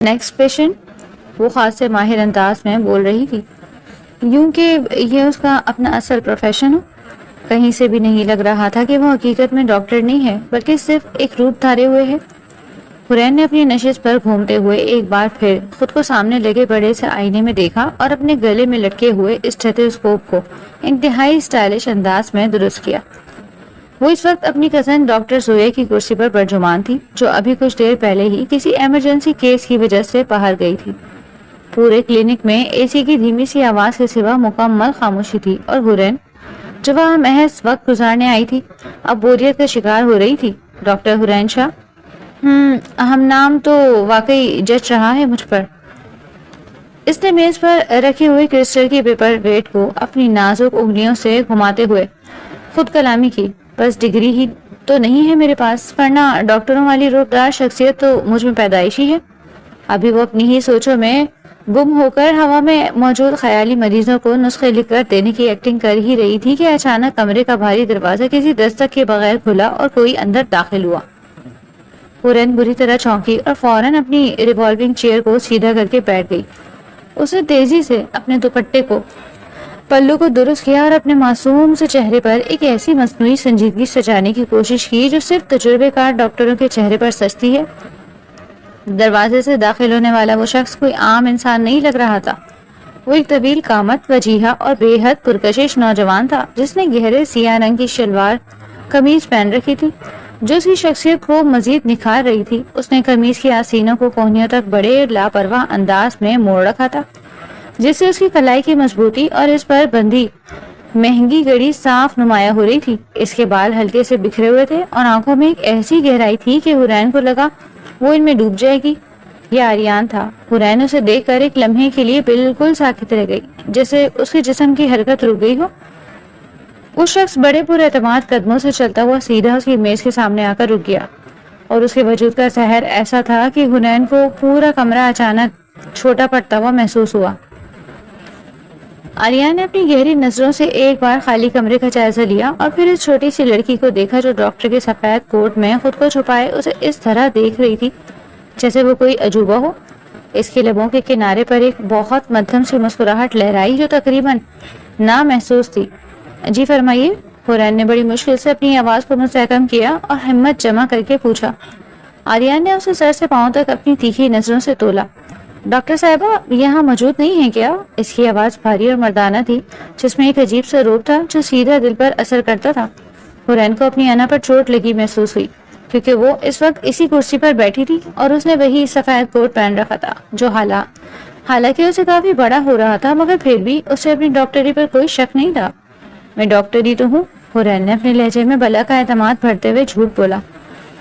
Next patient, وہ خاص سے ماہر انداز میں بول رہی تھی، یوں کہ یہ اس کا اپنا اصل پروفیشن ہو۔ کہیں سے بھی نہیں لگ رہا تھا کہ وہ حقیقت میں ڈاکٹر نہیں ہے بلکہ صرف ایک روپ دھارے ہوئے ہے۔ حورین نے اپنی نشست پر گھومتے ہوئے ایک بار پھر خود کو سامنے لگے بڑے سے آئینے میں دیکھا اور اپنے گلے میں لٹکے ہوئے اسٹیتھوسکوپ کو انتہائی سٹائلش انداز میں درست کیا۔ وہ اس وقت اپنی کزن ڈاکٹر زویا کی کرسی پر برجمان تھی، جو ابھی کچھ دیر پہلے ہی کسی ایمرجنسی کیس کی وجہ سے باہر گئی تھی۔ پورے کلینک میں اے سی کی دھیمی سی آواز کے سوا مکمل خاموشی تھی، اور حورین جو وہاں محض وقت گزارنے آئی تھی اب بوریت کا شکار ہو رہی تھی۔ ڈاکٹر حورین شاہ، اہم نام تو واقعی جچ رہا ہے مجھ پر۔ اس نے میز پر رکھے ہوئے کرسٹل کی پیپر ویٹ کو اپنی نازک انگلیوں سے گھماتے ہوئے خود کلامی کی، بس ڈگری ہی تو نہیں ہے میرے پاس، ورنہ ڈاکٹروں والی روبدار شخصیت تو مجھ میں پیدائشی ہے۔ ابھی وہ اپنی ہی سوچوں میں گم ہو کر ہوا میں موجود خیالی مریضوں کو نسخے لکھ کر دینے کی ایکٹنگ کر ہی رہی تھی کہ اچانک کمرے کا بھاری دروازہ کسی دستک کے بغیر کھلا اور کوئی اندر داخل ہوا۔ حورین بری طرح چونکی اور فوراً اپنی ریوالونگ چیئر کو سیدھا کر کے بیٹھ گئی۔ اس نے تیزی سے اپنے دوپٹے کو پلو کو درست کیا اور اپنے معصوم سے چہرے پر ایک ایسی مصنوعی سنجیدگی سجانے کی کوشش کی جو صرف تجربے کار ڈاکٹروں کے چہرے پر سجتی ہے۔ دروازے سے داخل ہونے والا وہ شخص کوئی عام انسان نہیں لگ رہا تھا۔ وہ ایک طویل قامت، وجیہہ اور بے حد پرکشش نوجوان تھا جس نے گہرے سیاہ رنگ کی شلوار قمیض پہن رکھی تھی جو اس کی شخصیت کو مزید نکھار رہی تھی۔ اس نے قمیض کی آستینوں کو کوہنیوں تک بڑے لاپرواہ انداز میں موڑ رکھا تھا جس سے اس کی کلائی کی مضبوطی اور اس پر بندھی مہنگی گڑی صاف نمایاں ہو رہی تھی۔ اس کے بال ہلکے سے بکھرے ہوئے تھے اور آنکھوں میں ایک ایسی گہرائی تھی کہ حورین کو لگا وہ ان میں ڈوب جائے گی۔ یہ آریان تھا۔ حورین اسے دیکھ کر ایک لمحے کے لیے بالکل ساکت رہ گئی، جیسے اس کے جسم کی حرکت رک گئی ہو۔ وہ شخص بڑے پر اعتماد قدموں سے چلتا ہوا سیدھا اس کی میز کے سامنے آ کر رک گیا، اور اس کے وجود کا سحر ایسا تھا کہ حورین کو پورا کمرہ اچانک چھوٹا پڑتا ہوا محسوس ہوا۔ آریان نے اپنی گہری نظروں سے ایک بار خالی کمرے کا جائزہ لیا اور پھر اس چھوٹی سی لڑکی کو دیکھا جو ڈاکٹر کے سفید کوٹ میں خود کو چھپائے اسے اس طرح دیکھ رہی تھی جیسے وہ کوئی عجوبہ ہو۔ اس کے لبوں کے کنارے پر ایک بہت مدھم سی مسکراہٹ لہرائی جو تقریباً نامحسوس تھی۔ جی فرمائیے، حورین نے بڑی مشکل سے اپنی آواز کو مستحکم کیا اور ہمت جمع کر کے پوچھا۔ آریان نے اسے سر سے پاؤں تک اپنی تیکھی نظروں سے تولا۔ ڈاکٹر صاحبہ یہاں موجود نہیں ہے کیا؟ اس کی آواز بھاری اور مردانہ تھی جس میں ایک عجیب سا روپ تھا جو سیدھا دل پر اثر کرتا تھا۔ حورین کو اپنی انا پر چوٹ لگی محسوس ہوئی کیونکہ وہ اس وقت اسی کرسی پر بیٹھی تھی اور اس نے وہی سفید کوٹ پہن رکھا تھا جو حالانکہ اسے کافی بڑا ہو رہا تھا، مگر پھر بھی اسے اپنی ڈاکٹری پر کوئی شک نہیں تھا۔ میں ڈاکٹر ہی تو ہوں، حورین نے اپنے لہجے میں بلا کا اعتماد بھرتے ہوئے جھوٹ بولا۔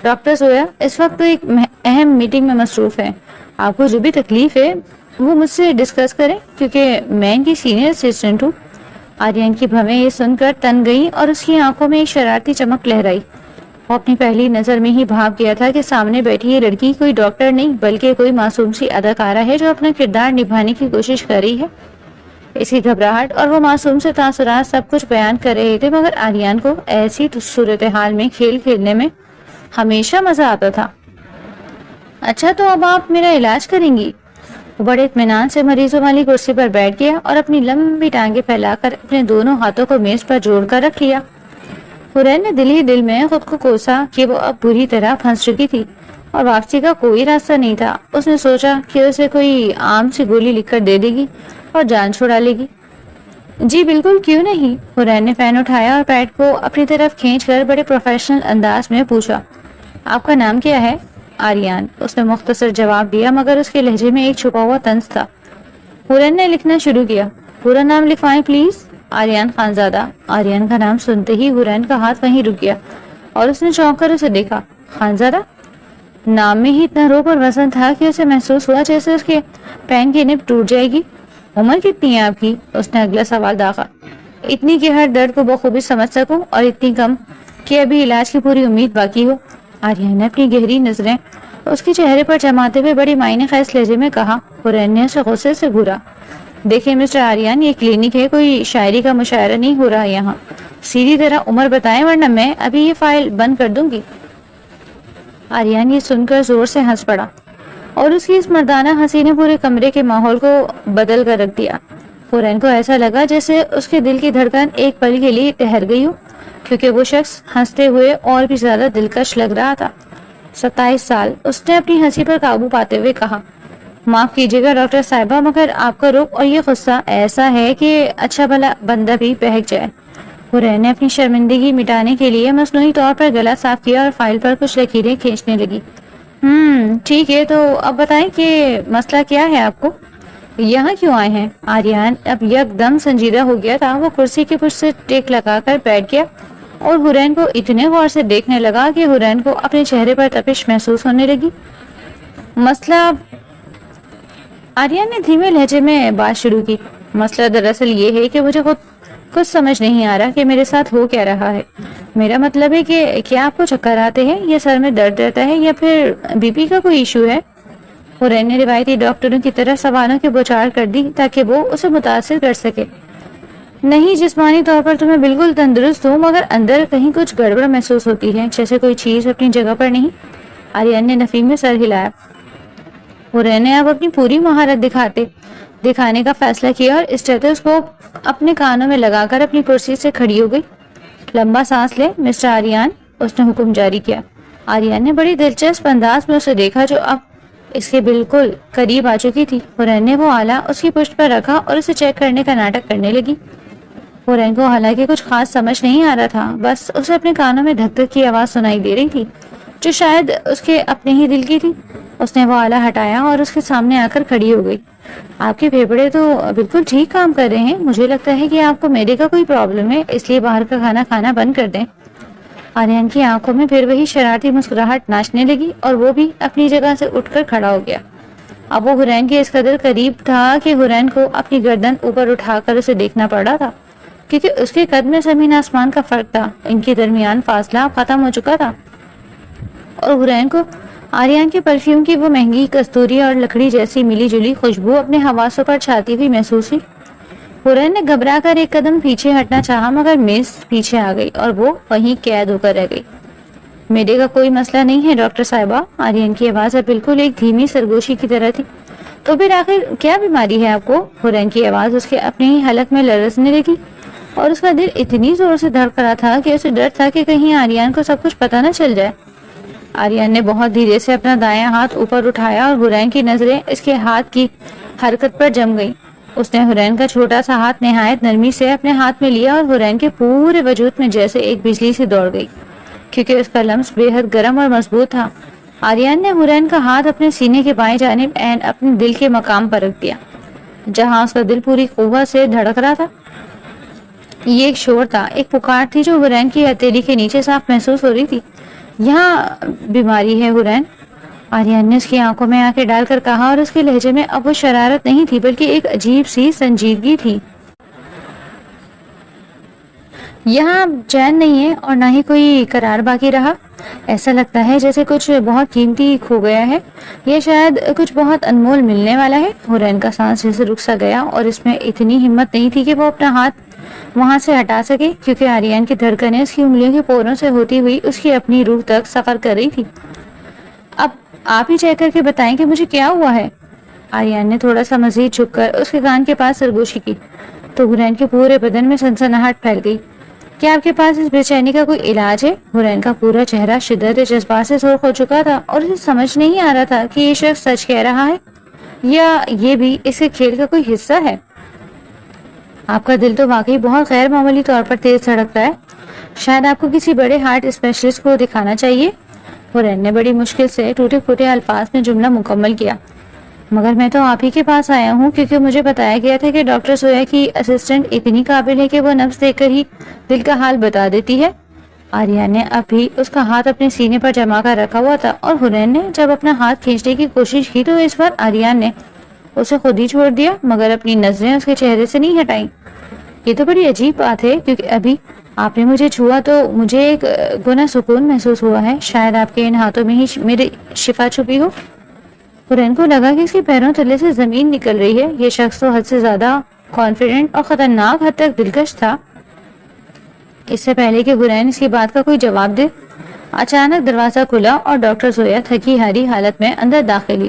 ڈاکٹر زویا اس وقت تو ایک اہم میٹنگ میں مصروف ہے، آپ کو جو بھی تکلیف ہے وہ مجھ سے ڈسکس کریں کیونکہ میں ان کی سینئر اسسٹنٹ ہوں۔ آریان کی بھویں یہ سن کر تن گئی اور اس کی آنکھوں میں ایک شرارتی چمک لہرائی۔ وہ اپنی پہلی نظر میں ہی بھاپ گیا تھا کہ سامنے بیٹھی یہ لڑکی کوئی ڈاکٹر نہیں بلکہ کوئی معصوم سی اداکارہ ہے جو اپنا کردار نبھانے کی کوشش کر رہی ہے۔ اس کی گھبراہٹ اور وہ معصوم سے تاثرات سب کچھ بیان کر رہے تھے، مگر آریان کو ایسی صورتحال میں کھیل کھیلنے میں ہمیشہ مزہ آتا تھا۔ اچھا تو اب آپ میرا علاج کریں گی؟ وہ بڑے اطمینان سے مریضوں والی کرسی پر بیٹھ گیا اور اپنی لمبی ٹانگیں پھیلا کر اپنے دونوں ہاتھوں کو میز پر جوڑ کر رکھ لیا۔ حورین نے دل ہی دل میں خود کو کوسا کہ وہ اب بری طرح پھنس چکی تھی اور واپسی کا کوئی راستہ نہیں تھا۔ اس نے سوچا کہ اسے کوئی عام سی گولی لکھ کر دے دے گی اور جان چھڑا لے گی۔ جی بالکل، کیوں نہیں؟ حورین نے پین اٹھایا اور پیڈ کو اپنی طرف کھینچ کر بڑے پروفیشنل انداز میں پوچھا۔ آپ کا نام کیا ہے؟ آریان، اس نے مختصر جواب دیا مگر اس کے لہجے میں ایک چھپا ہوا طنز تھا۔ حورین نے لکھنا شروع کیا۔ پورا نام لکھوائیں پلیز۔ آریان خانزادہ۔ آریان کا نام سنتے ہی حورین کا ہاتھ وہیں رک گیا اور اس نے چونک کر اسے دیکھا۔ خانزادہ؟ نام میں ہی اتنا روپ اور وزن تھا کہ اسے محسوس ہوا جیسے اس کے پین کی نب ٹوٹ جائے گی۔ عمر کتنی ہے آپ کی؟ اس نے اگلا سوال داغا۔ اتنی کہ ہر درد کو بخوبی سمجھ سکوں اور اتنی کم کہ ابھی علاج کی پوری امید باقی ہو۔ آریان نے اپنی گہری نظریں اس کے چہرے پر جماتے ہوئے بڑی معنی خیز لہجے میں کہا۔ حورین نے اسے غصے سے گھورا۔ دیکھیں مسٹر آریان، یہ کلینک ہے، کوئی شاعری کا مشاعرہ نہیں ہو رہا یہاں۔ سیدھی طرح عمر بتائیں ورنہ میں ابھی یہ فائل بند کر دوں گی۔ آریان یہ سن کر زور سے ہنس پڑا۔ اور اس کی اس مردانہ ہنسی نے پورے کمرے کے ماحول کو بدل کر رکھ دیا۔ حورین کو ایسا لگا جیسے اس کے دل کی دھڑکن ایک پل کے لیے ٹھہر گئی ہو، کیونکہ وہ شخص ہنستے ہوئے اور بھی زیادہ دلکش لگ رہا تھا۔ 27 سال، اس نے اپنی ہنسی پر قابو پاتے ہوئے کہا۔ معاف کیجیے گا ڈاکٹر صاحبہ، مگر آپ کا رخ اور یہ غصہ ایسا ہے کہ اچھا بھلا بندہ بھی بہک جائے۔ حورین نے اپنی شرمندگی مٹانے کے لیے مصنوعی طور پر گلا صاف کیا اور فائل پر کچھ لکیریں کھینچنے لگی۔ ٹھیک ہے، تو اب بتائیں کہ مسئلہ کیا ہے آپ کو؟ یہاں کیوں آئے ہیں؟ آریان اب یک دم سنجیدہ ہو گیا تھا۔ وہ کرسی کے پشت سے ٹیک لگا کر بیٹھ گیا اور حورین کو اتنے غور سے دیکھنے لگا کہ حورین کو اپنے چہرے پر تپش محسوس ہونے لگی۔ مسئلہ، آریان نے دھیمے لہجے میں بات شروع کی، مسئلہ دراصل یہ ہے کہ مجھے خود کچھ سمجھ نہیں آ رہا کہ میرے ساتھ ہو کیا رہا ہے۔ میرا مطلب ہے کہ کیا آپ کو چکر آتے ہیں یا سر میں درد رہتا ہے یا پھر بی پی کا کوئی ایشو ہے؟ حورین نے روایتی ڈاکٹروں کی طرح سوالوں کی بوچھار کر دی تاکہ وہ اسے متاثر کر سکے۔ نہیں، جسمانی طور پر تو میں بالکل تندرست ہوں، مگر اندر کہیں کچھ گڑبڑ محسوس ہوتی ہے، جیسے کوئی چیز اپنی جگہ پر نہیں۔ آریان نے نفی میں سر ہلایا۔ حورین نے اب اپنی پوری مہارت دکھانے کا فیصلہ کیا اور اسٹیتھوسکوپ اپنے کانوں میں لگا کر اپنی کرسی سے کھڑی ہو گئی۔ لمبا سانس لے مسٹر آریان، اس نے حکم جاری کیا۔ آریان نے بڑی دلچسپ انداز میں اسے دیکھا جو اب اس کے بالکل قریب آ چکی تھی۔ حورین نے وہ آلہ اس کی پشت پر رکھا اور اسے چیک کرنے کا ناٹک کرنے لگی۔ حورین کو حالانکہ کچھ خاص سمجھ نہیں آ رہا تھا، بس اسے اپنے کانوں میں دھک دھک کی آواز سنائی دے رہی تھی جو شاید اس کے اپنے ہی دل کی تھی۔ اس نے وہ آلہ ہٹایا اور اس کے سامنے آ کر کھڑی ہو گئی۔ آپ کے پھیپھڑے تو بالکل ٹھیک کام کر رہے ہیں، مجھے لگتا ہے کہ آپ کو میدے کا کوئی پرابلم ہے، اس لیے باہر کا کھانا کھانا بند کر دیں۔ آریان کی آنکھوں میں پھر وہی شرارتی مسکراہٹ ناچنے لگی اور وہ بھی اپنی جگہ سے اٹھ کر کھڑا ہو گیا۔ اب وہ حورین کے اس قدر قریب تھا کہ حورین کو اپنی گردن اوپر اٹھا کر اسے دیکھنا پڑ رہا تھا، کیونکہ اس کے قد میں زمین آسمان کا فرق تھا۔ ان کے درمیان فاصلہ ختم ہو چکا تھا اور حورین کو آریان کے پرفیوم کی وہ مہنگی کستوری اور لکڑی جیسی ملی جلی خوشبو اپنے حواسوں پر چھاتی ہوئی محسوس ہوئی۔ حورین نے گھبرا کر ایک قدم پیچھے ہٹنا چاہا، مگر میز پیچھے آ گئی اور وہ وہیں قید ہو کر رہ گئی۔ میرے کا کوئی مسئلہ نہیں ہے ڈاکٹر صاحبہ، آریان کی آواز اب بالکل ایک دھیمی سرگوشی کی طرح تھی۔ تو پھر آخر کیا بیماری ہے آپ کو؟ حورین کی آواز اس کے اپنے ہی حلق میں لرزنے لگی اور اس کا دل اتنی زور سے دھڑک رہا تھا کہ اسے ڈر تھا کہ کہیں آریان کو سب کچھ پتہ نہ چل جائے۔ آریان نے بہت دھیرے سے اپنا دایاں ہاتھ اوپر اٹھایا اور حورین کی نظریں اس کے ہاتھ کی حرکت پر جم گئیں۔ اس نے حورین کا چھوٹا سا ہاتھ نہایت نرمی سے اپنے ہاتھ میں لیا اور حورین کے پورے وجود میں جیسے ایک بجلی سی دوڑ گئی، کیونکہ اس کا لمس بے حد گرم اور مضبوط تھا۔ آریان نے حورین کا ہاتھ اپنے سینے کے بائیں جانب عین اپنے دل کے مقام پر رکھ دیا، جہاں اس کا دل پوری قوت سے دھڑک رہا تھا۔ یہ ایک شور تھا، ایک پکار تھی جو حورین کی ہتھیلی کے نیچے صاف محسوس ہو رہی تھی۔ یہاں بیماری ہے حورین، آریان نے اس کی آنکھوں میں آنکھیں ڈال کر کہا، اور اس کے لہجے میں اب وہ شرارت نہیں تھی بلکہ ایک عجیب سی سنجیدگی تھی۔ یہاں چین نہیں ہے اور نہ ہی کوئی قرار باقی رہا، ایسا لگتا ہے جیسے کچھ بہت قیمتی کھو گیا ہے یا شاید کچھ بہت انمول ملنے والا ہے۔ حورین کا سانس جیسے رک سا گیا اور اس میں اتنی ہمت نہیں تھی کہ وہ اپنا ہاتھ وہاں سے ہٹا سکے، کیونکہ آریان کی دھڑکنیں اس کی انگلیوں کے پوروں سے ہوتی ہوئی اس کی اپنی روح تک سفر کر رہی تھی۔ اب آپ ہی چیک کر کے بتائیں کہ مجھے کیا ہوا ہے۔ آریان نے تھوڑا سا مزید جھک کر اس کے کان کے پاس سرگوشی کی تو حورین کے پورے بدن میں سنسناہٹ پھیل گئی۔ کیا آپ کے پاس اس بے چینی کا کوئی علاج ہے؟ حورین کا پورا چہرہ شدت جذبات سے سرخ ہو چکا تھا اور اسے سمجھ نہیں آ رہا تھا کہ یہ شخص سچ کہہ رہا ہے یا یہ بھی اس کے کھیل کا کوئی حصہ ہے۔ آپ کا دل تو واقعی بہت غیر معمولی طور پر تیز دھڑکتا ہے، شاید آپ کو کسی بڑے ہارٹ اسپیشلسٹ کو دکھانا چاہیے۔ حورین نے بڑی مشکل سے ٹوٹے پھوٹے الفاظ میں جملہ مکمل کیا۔ مگر میں تو آپ ہی کے پاس آیا ہوں کیونکہ مجھے بتایا گیا تھا کہ ڈاکٹر سویا کی اسسٹنٹ اتنی قابل ہے کہ وہ نبض دیکھ کر ہی دل کا حال بتا دیتی ہے۔ آریان نے اب بھی اس کا ہاتھ اپنے سینے پر جما کر رکھا ہوا تھا اور حورین نے جب اپنا ہاتھ کھینچنے کی کوشش کی تو اس پر آریان نے اسے خود ہی چھوڑ دیا، مگر اپنی نظریں اس کے چہرے سے نہیں ہٹائیں۔ یہ تو بڑی عجیب بات ہے کیونکہ ابھی آپ نے مجھے چھوا تو مجھے ایک گنا سکون محسوس ہوا ہے، شاید آپ کے ان ہاتھوں میں ہی میری شفا چھپی ہو۔ حورین کو لگا کہ اس کے پیروں تلے سے زمین نکل رہی ہے۔ یہ شخص تو حد سے زیادہ کانفیڈنٹ اور خطرناک حد تک دلکش تھا۔ اس سے پہلے کہ حورین اس کی بات کا کوئی جواب دے، اچانک دروازہ کھلا اور ڈاکٹر زویا تھکی ہاری حالت میں اندر داخل ہوئی۔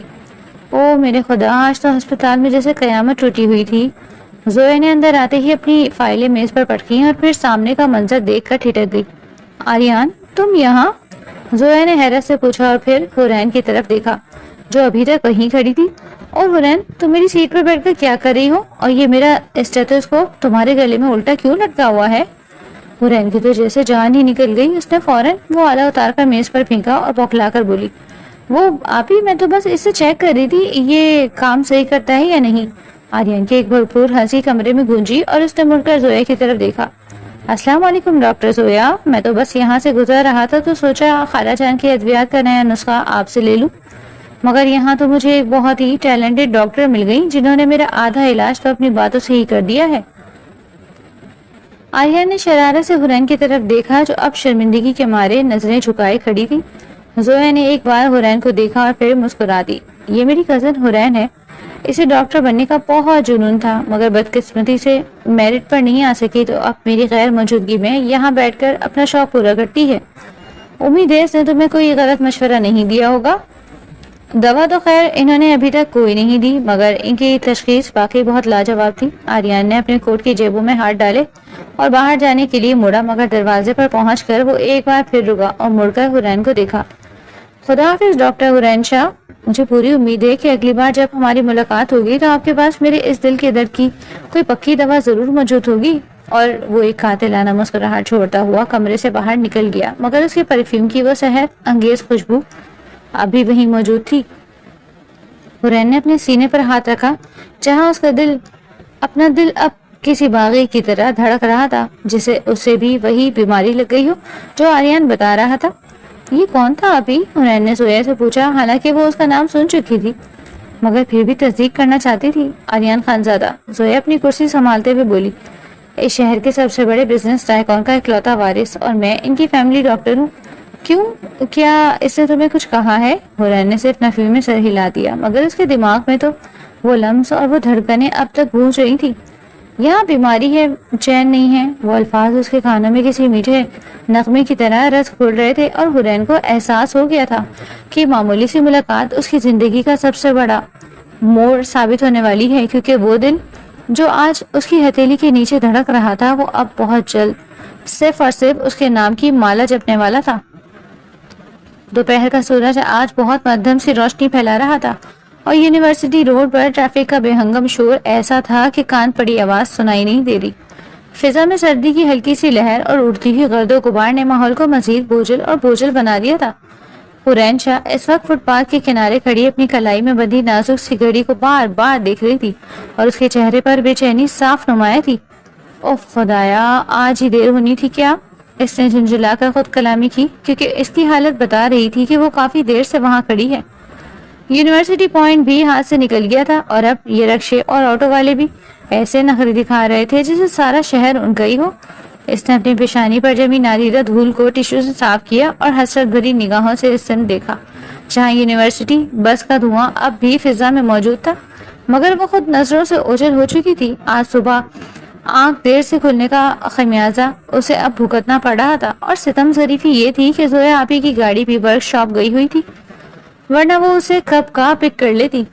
او میرے خدا، آج تو ہسپتال میں جیسے قیامت ٹوٹی ہوئی تھی۔ زویا نے اندر آتے ہی اپنی فائلیں میز پر پٹکیں اور پھر سامنے کا منظر دیکھ کر ٹھٹک گئی۔ آریان تم یہاں؟ زویا نے حیرت سے پوچھا اور پھر حورین کی طرف دیکھا جو ابھی تک وہیں کھڑی تھی۔ اور حورین تم میری سیٹ پر بیٹھ کر کیا کر رہی ہو؟ اور یہ میرا اسٹیتھوسکوپ تمہارے گلے میں الٹا کیوں لٹکا ہوا ہے؟ حورین کی تو جیسے جان ہی نکل گئی۔ اس نے فوراً وہ آلہ اتار کر میز پر پھینکا اور بوکھلا کر بولی، وہ آپ ہی، میں تو بس اسے چیک کر رہی تھی یہ کام صحیح کرتا ہے یا نہیں۔ آریان کی ایک بھرپور ہنسی کمرے میں گونجی اور اس نے مڑ کر زویا کی طرف دیکھا۔ السلام علیکم ڈاکٹر زویا، میں تو بس یہاں سے گزر رہا تھا تو سوچا خالہ جان کی ادویات کا نیا نسخہ آپ سے لے لوں، مگر یہاں تو مجھے ایک بہت ہی ٹیلنٹڈ ڈاکٹر مل گئی جنہوں نے میرا آدھا علاج تو اپنی باتوں سے ہی کر دیا ہے۔ آریان نے شرارت سے حورین کی طرف دیکھا جو اب شرمندگی کے مارے نظریں جھکائے کھڑی تھی۔ زویا نے ایک بار حورین کو دیکھا اور پھر مسکرا دی۔ یہ میری کزن حورین ہے، اسے ڈاکٹر بننے کا بہت جنون تھا مگر بدقسمتی سے میرٹ پر نہیں آ سکی تو اب میری غیر موجودگی میں یہاں بیٹھ کر اپنا شوق پورا کرتی ہے۔ امید ہے اس نے تمہیں کوئی غلط مشورہ نہیں دیا ہوگا۔ دوا تو خیر انہوں نے ابھی تک کوئی نہیں دی مگر ان کی تشخیص واقعی بہت لاجواب تھی۔ آریان نے اپنے کوٹ کی جیبوں میں ہاتھ ڈالے اور باہر جانے کے لیے مڑا مگر دروازے پر پہنچ کر وہ ایک بار پھر رکا اور مڑ کر حورین کو دیکھا۔ خدا حافظ ڈاکٹر حورین شاہ، مجھے پوری امید ہے کہ اگلی بار جب ہماری ملاقات ہوگی تو آپ کے پاس میرے اس دل کے درد کی کوئی پکی دوا ضرور موجود ہوگی۔ اور وہ ایک قاتلانہ مسکراہٹ چھوڑتا ہوا کمرے سے باہر نکل گیا مگر اس کے پرفیوم کی وہ صحت انگیز خوشبو ابھی وہیں موجود تھی۔ حورین نے اپنے سینے پر ہاتھ رکھا جہاں اس کا اپنا دل اب کسی باغی کی طرح دھڑک رہا تھا جسے اسے بھی وہی بیماری لگ گئی ہو جو آریان بتا رہا تھا۔ یہ کون تھا ابھی؟ حورین نے زویا سے پوچھا، حالانکہ وہ اس کا نام سن چکی تھی مگر پھر بھی تصدیق کرنا چاہتی تھی۔ آریان خانزادہ، زویا اپنی کرسی سنبھالتے ہوئے بولی، اس شہر کے سب سے بڑے بزنس ٹائکون کا اکلوتا وارث اور میں ان کی فیملی ڈاکٹر ہوں۔ کیوں، کیا اس نے تمہیں کچھ کہا ہے؟ حورین نے صرف نفی میں سر ہلا دیا مگر اس کے دماغ میں تو وہ لمس اور وہ دھڑکنیں اب تک گونج رہی تھی۔ یہاں بیماری ہے، چین نہیں ہے۔ وہ الفاظ اس کے کانوں میں کسی میٹھے نغمے کی طرح رس کھول رہے تھے اور حورین کو احساس ہو گیا تھا کہ معمولی سی ملاقات اس کی زندگی کا سب سے بڑا موڑ ثابت ہونے والی ہے، کیونکہ وہ دل جو آج اس کی ہتھیلی کے نیچے دھڑک رہا تھا وہ اب بہت جلد صرف اور صرف اس کے نام کی مالا جپنے والا تھا۔ دوپہر کا سورج آج بہت مدھم سی روشنی پھیلا رہا تھا اور یونیورسٹی روڈ پر ٹریفک کا بے ہنگم شور ایسا تھا کہ کان پڑی آواز سنائی نہیں دے رہی۔ فضا میں سردی کی ہلکی سی لہر اور اڑتی ہوئی گرد و غبار نے ماحول کو مزید بوجھل اور بوجھل بنا دیا تھا۔ حورین شاہ اس وقت فٹ پاتھ کے کنارے کھڑی اپنی کلائی میں بندھی نازک سی گھڑی کو بار بار دیکھ رہی تھی اور اس کے چہرے پر بے چینی صاف نمایاں تھی۔ اوف خدایا، آج ہی دیر ہونی تھی کیا؟ اس نے جھنجھلا کر خود کلامی کی کیونکہ اس کی حالت بتا رہی تھی کہ وہ کافی دیر سے وہاں کھڑی ہے۔ یونیورسٹی پوائنٹ بھی ہاتھ سے نکل گیا تھا اور اب یہ رکشے اور آٹو والے بھی ایسے نخرے دکھا رہے تھے جیسے سارا شہر ان کا ہی ہو۔ اس نے اپنی پیشانی پر جمی نادیدہ دھول کو ٹیشو سے صاف کیا اور حسرت بھری نگاہوں سے اس طرف دیکھا جہاں یونیورسٹی بس کا دھواں اب بھی فضا میں موجود تھا مگر وہ خود نظروں سے اوجھل ہو چکی تھی۔ آج صبح آنکھ دیر سے کھلنے کا خمیازہ اسے اب بھگتنا پڑ رہا تھا اور ستم ظریفی یہ تھی کہ زویا آپی کی گاڑی بھی ورک شاپ گئی ہوئی تھی ورنہ وہ اسے کب کا پک کر لیتی۔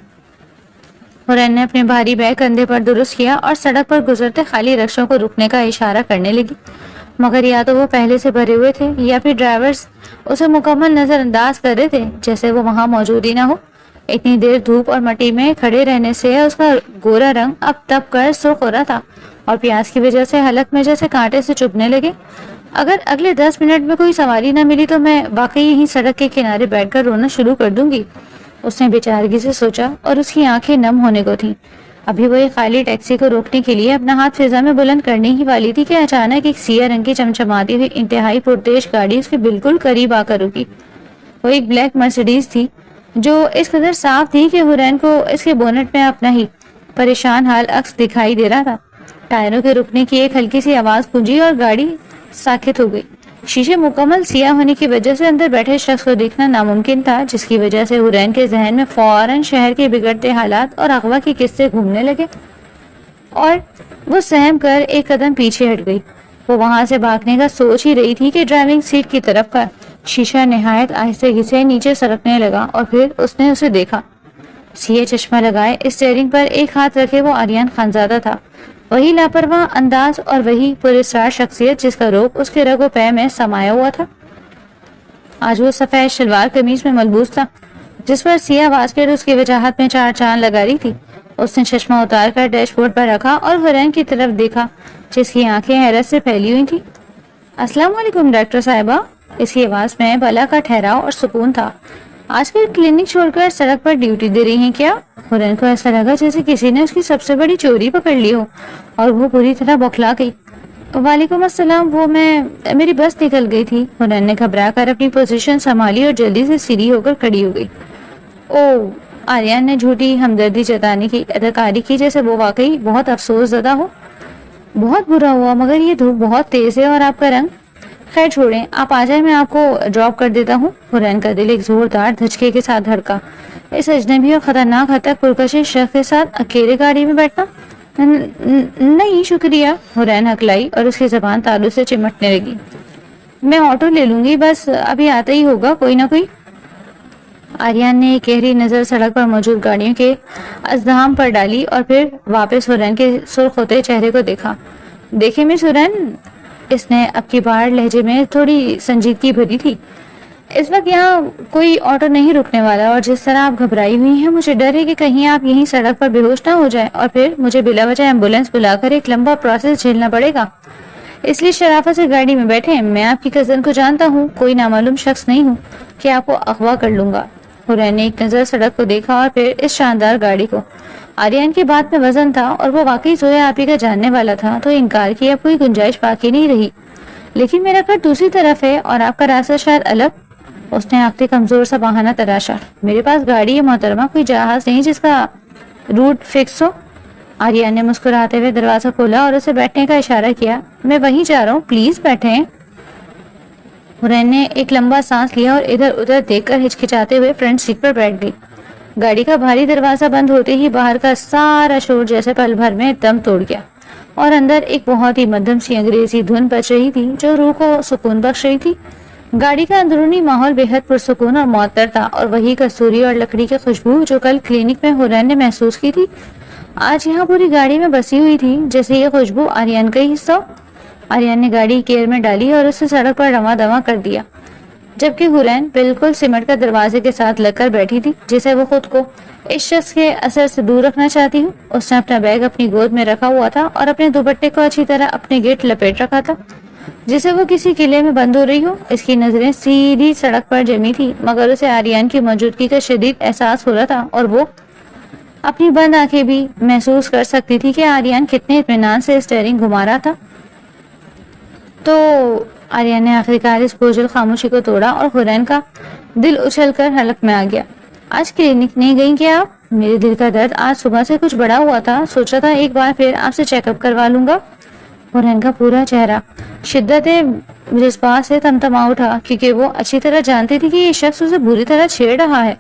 حورین نے اپنے بھاری بیگ کندھے پر درست کیا اور سڑک پر گزرتے خالی رکشوں کو رکنے کا اشارہ کرنے لگی مگر یا تو وہ پہلے سے بھرے ہوئے تھے یا پھر ڈرائیورز اسے مکمل نظر انداز کر رہے تھے جیسے وہ وہاں موجود ہی نہ ہو۔ اتنی دیر دھوپ اور مٹی میں کھڑے رہنے سے اس کا گورا رنگ اب تپ کر سرخ ہو رہا تھا اور پیاس کی وجہ سے حلق میں جیسے کانٹے سے چبھنے لگے۔ اگر اگلے 10 منٹ میں کوئی سواری نہ ملی تو میں واقعی یہیں سڑک کے کنارے بیٹھ کر رونا شروع کر دوں گی، اس نے بیچارگی سے سوچا اور اس کی آنکھیں نم ہونے کو تھیں۔ ابھی وہ ایک خالی ٹیکسی کو روکنے کے لیے اپنا ہاتھ فضا میں بلند کرنے ہی والی تھی کہ اچانک ایک سیاہ رنگ کی چمچماتی ہوئی انتہائی پرتیش گاڑی اس کے بالکل قریب آ کر رکی۔ وہ ایک بلیک مرسیڈیز تھی جو اس قدر صاف تھی کہ حورین کو اس کے بونٹ میں اپنا ہی پریشان حال عکس دکھائی دے رہا تھا۔ ٹائروں کے رکنے کی ایک ہلکی سی آواز گونجی اور گاڑی ساکت ہو گئی۔ شیشے مکمل سیاہ ہونے کی وجہ سے اندر بیٹھے شخص کو دیکھنا ناممکن تھا جس کی وجہ سے حورین کے ذہن میں فوراً شہر کے بگڑتے حالات اور اغوا کے قصے گھومنے لگے اور وہ سہم کر ایک قدم پیچھے ہٹ گئی۔ وہ وہاں سے بھاگنے کا سوچ ہی رہی تھی کہ ڈرائیونگ سیٹ کی طرف کا شیشہ نہایت آہستہ سے نیچے سرکنے لگا اور پھر اس نے اسے دیکھا۔ سیاہ چشمہ لگائے اسٹیئرنگ پر ایک ہاتھ رکھے وہ آریان خانزادہ تھا، وہی لاپرواہ انداز اور وہی پراسرار شخصیت جس کا روپ اس کے رگ و پے میں سمایا ہوا تھا۔ آج وہ سفید شلوار قمیض میں ملبوس تھا جس پر سیاہ واسکٹ اس کی وجاہت میں چار چاند لگا رہی تھی۔ اس نے چشمہ اتار کر ڈیش بورڈ پر رکھا اور حرین کی طرف دیکھا جس کی آنکھیں حیرت سے پھیلی ہوئی تھی۔ السلام علیکم ڈاکٹر صاحبہ، اس کی آواز میں بلا کا ٹھہراؤ اور سکون تھا۔ آج کل کلینک چھوڑ کر سڑک پر ڈیوٹی دے رہی ہیں کیا؟ حرین کو ایسا لگا جیسے کسی نے اس کی سب سے بڑی چوری پکڑ لی ہو اور وہ پوری طرح بوکھلا گئی۔ وعلیکم السلام، وہ میری بس نکل گئی تھی۔ حرین نے گھبرا کر اپنی پوزیشن سنبھالی اور جلدی سے سیدھی ہو کر کھڑی ہو گئی۔ او، آریان نے جھوٹی ہمدردی جتانے کی اداکاری کی جیسے وہ واقعی بہت افسوس زدہ ہو۔ بہت برا ہوا، مگر یہ دھوپ بہت تیز ہے اور آپ کا رنگ… خیر چھوڑیں، آپ آ جائیں، میں آپ کو ڈراپ کر دیتا ہوں۔ حرین کا دل ایک زوردار دھچکے کے ساتھ دھڑکا۔ اس اجنبی اور خطرناک حد تک پرکشش شخص کے ساتھ اکیلے گاڑی میں بیٹھنا؟ نہیں شکریہ، حرین ہکلائی اور اس کی زبان تالو سے چمٹنے لگی۔ میں آٹو لے لوں گی، بس ابھی آتا ہی ہوگا کوئی نہ کوئی۔ آریان نے ایک گہری نظر سڑک پر موجود گاڑیوں کے ازدحام پر ڈالی اور پھر واپس حرین کے سرخ ہوتے چہرے کو دیکھا۔ دیکھیں مس حرین، اس نے اب کی بار لہجے میں تھوڑی سنجیدگی بھری تھی، اس وقت یہاں کوئی آٹو نہیں رکنے والا، اور جس طرح آپ گھبرائی ہوئی ہیں مجھے ڈر ہے کہ کہیں آپ یہیں سڑک پر بے ہوش نہ ہو جائیں اور پھر مجھے بلا وجہ ایمبولینس بلا کر ایک لمبا پروسیس جھیلنا پڑے گا۔ اس لیے شرافت سے گاڑی میں بیٹھیں، میں آپ کی کزن کو جانتا ہوں، کوئی نامعلوم شخص نہیں ہوں کہ آپ کو اغوا کر لوں گا۔ حرین نے ایک نظر سڑک کو دیکھا اور پھر اس شاندار گاڑی کو۔ آریان کی بات میں وزن تھا اور وہ واقعی زویا آپی کا جاننے والا تھا، تو انکار کی اب کوئی گنجائش باقی نہیں رہی۔ لیکن میرا گھر دوسری طرف ہے اور آپ کا راستہ شاید الگ۔ اس نے آخری کمزور سا بہانہ تراشا۔ میرے پاس گاڑی ہے محترمہ، کوئی جہاز نہیں جس کا روٹ فکس ہو۔ آریان نے مسکراتے ہوئے دروازہ کھولا اور اسے بیٹھنے کا اشارہ کیا۔ میں وہیں جا رہا ہوں، پلیز بیٹھیں۔ حرین نے ایک لمبا سانس لیا اور ادھر ادھر دیکھ کر ہچکچاتے ہوئے فرنٹ سیٹ پر بیٹھ گئی۔ گاڑی کا بھاری دروازہ بند ہوتے ہی باہر کا سارا شور جیسے پل بھر میں دم توڑ گیا اور اندر ایک بہت ہی مدھم سی انگریزی دھن بج رہی تھی جو روح کو سکون بخش رہی تھی۔ گاڑی کا اندرونی ماحول بے حد پرسکون اور معطر تھا، اور وہی کستوری اور لکڑی کی خوشبو جو کل کلینک میں حرین نے محسوس کی تھی آج یہاں پوری گاڑی میں بسی ہوئی تھی، جیسے یہ خوشبو آریان کا ہی حصہ ہو۔ آریان نے گاڑی گیئر میں ڈالی اور اسے سڑک پر رواں دواں کر دیا، جبکہ حرین بالکل سمٹ کر دروازے کے ساتھ لگ کر بیٹھی تھی جسے وہ خود کو اس شخص کے اثر سے دور رکھنا چاہتی ہوں۔ اس نے اپنا بیگ اپنی گود میں رکھا ہوا تھا اور اپنے دوپٹے کو اچھی طرح اپنے گیٹ لپیٹ رکھا تھا جسے وہ کسی قلعے میں بند ہو رہی ہو۔ اس کی نظریں سیدھی سڑک پر جمی تھی، مگر اسے آریان کی موجودگی کا شدید احساس ہو رہا تھا اور وہ اپنی بند آنکھیں بھی محسوس کر سکتی تھی کہ آریان کتنے اطمینان سے اسٹیئرنگ گھما رہا تھا۔ تو آریان نے آخرکار اس بوجھل خاموشی کو توڑا اور حرین کا دل اچھل کر حلق میں آ گیا۔ آج کلینک نہیں گئی کیا آپ؟ میرے دل کا درد آج صبح سے کچھ بڑا ہوا تھا، سوچا تھا ایک بار پھر آپ سے چیک اپ کروا لوں گا۔ حرین کا پورا چہرہ شدت جذبات سے تمتما اٹھا کیونکہ وہ اچھی طرح جانتی تھی کہ یہ شخص اسے بری طرح چھیڑ رہا ہے۔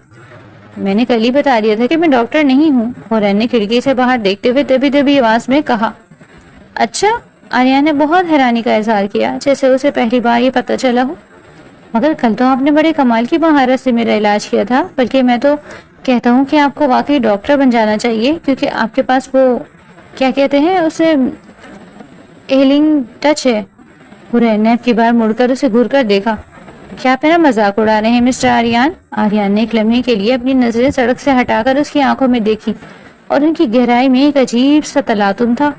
میں نے کل ہی بتا دیا تھا کہ میں ڈاکٹر نہیں ہوں، حرین نے کھڑکی سے باہر دیکھتے ہوئے دبی دبی آواز میں کہا۔ اچھا، آریان نے بہت حیرانی کا اظہار کیا جیسے اسے پہلی بار یہ پتہ چلا ہو۔ مگر کل تو آپ نے بڑے کمال کی مہارت سے میرا علاج کیا تھا، بلکہ میں تو کہتا ہوں کہ آپ کو واقعی ڈاکٹر بن جانا چاہیے، کیونکہ آپ کے پاس وہ کیا کہتے ہیں اسے ہیلنگ ٹچ ہے۔ حرین نے اب کی بار مڑ کر اسے گھور کر دیکھا۔ کیا آپ میرا مذاق اڑا رہے ہیں مسٹر آریان؟ آریان نے ایک لمحے کے لیے اپنی نظریں سڑک سے ہٹا کر اس کی آنکھوں میں دیکھی اور ان کی گہرائی میں ایک عجیب سا تلاطم تھا۔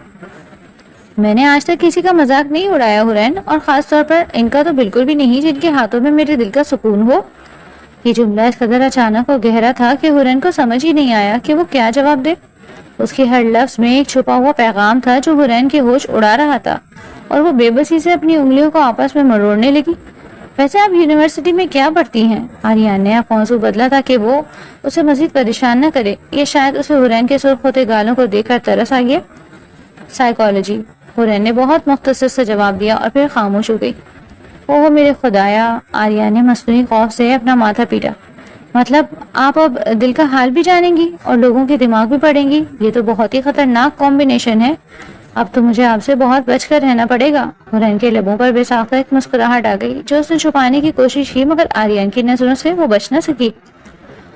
میں نے آج تک کسی کا مذاق نہیں اڑایا حرین، اور خاص طور پر ان کا تو بالکل بھی نہیں جن کے ہاتھوں میں میرے دل کا سکون ہو۔ یہ جملہ اس قدر اچانک اور گہرا تھا کہ حرین کو سمجھ ہی نہیں آیا کہ وہ کیا جواب دے۔ اس کے ہر لفظ میں ایک چھپا ہوا پیغام تھا جو حرین کے ہوش اڑا رہا تھا، اور وہ بے بسی سے اپنی انگلیوں کو آپس میں مروڑنے لگی۔ ویسے آپ یونیورسٹی میں کیا پڑھتی ہیں؟ آریان نے اب موضوع بدلا تھا کہ وہ اسے مزید پریشان نہ کرے، یہ شاید اسے حرین کے سرخ ہوتے گالوں کو دیکھ کر ترس آ گیا۔ سائیکالوجی، حرین نے بہت مختصر سے جواب دیا اور پھر خاموش ہو گئی۔ اوہ میرے خدایا، آریان نے مصنوعی خوف سے اپنا ماتھا پیٹا۔ مطلب آپ اب دل کا حال بھی جانیں گی اور لوگوں کے دماغ بھی پڑھیں گی؟ یہ تو بہت ہی خطرناک کمبینیشن ہے۔ اب تو مجھے آپ سے بہت بچ کر رہنا پڑے گا۔ حرین کے لبوں پر بے ساختہ ایک مسکراہٹ آ گئی جو اس نے چھپانے کی کوشش کی، مگر آریان کی نظروں سے وہ بچ نہ سکی۔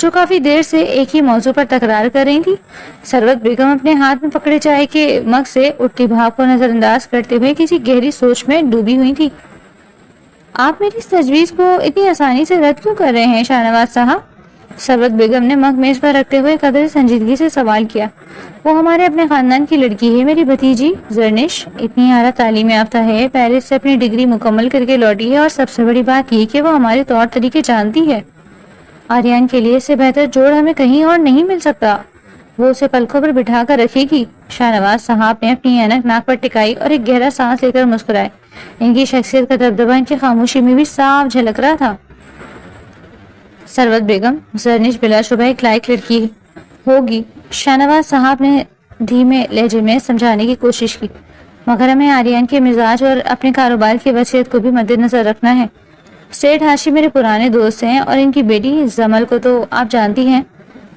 جو کافی دیر سے ایک ہی موضوع پر تکرار کر رہی تھی۔ ثروت بیگم اپنے ہاتھ میں پکڑے چائے کے مگ سے اٹھتی بھاپ کو نظر انداز کرتے ہوئے کسی گہری سوچ میں ڈوبی ہوئی تھی۔ آپ میری اس تجویز کو اتنی آسانی سے رد کیوں کر رہے ہیں شاہ نواز صاحب؟ ثروت بیگم نے مگ میز پر رکھتے ہوئے قدر سنجیدگی سے سوال کیا۔ وہ ہمارے اپنے خاندان کی لڑکی ہے، میری بھتیجی زرنش اتنی اعلیٰ تعلیم یافتہ ہے، پیرس سے اپنی ڈگری مکمل کر کے لوٹی ہے، اور سب سے بڑی بات یہ کہ وہ ہمارے طور طریقے جانتی ہے۔ آریان کے لیے اس سے بہتر جوڑ ہمیں کہیں اور نہیں مل سکتا۔ وہ اسے پلکوں پر بٹھا کر رکھے گی۔ شاہ نواز صاحب نے اپنی اینک ناک پر ٹکائی اور ایک گہرا سانس لے کر مسکرائے۔ ان کی شخصیت کا دبدبہ ان کی خاموشی میں بھی صاف جھلک رہا تھا۔ ثروت بیگم زرنش بلا شبہ ایک لائق لڑکی ہوگی، شاہ نواز صاحب نے دھیمے لہجے میں سمجھانے کی کوشش کی، مگر ہمیں آریان کے مزاج اور اپنے کاروبار کی وصیت کو بھی مد نظر رکھنا ہے۔ سیٹھ ہاشمی میرے پرانے دوست ہیں، اور ان کی بیٹی زمل کو تو آپ جانتی ہیں،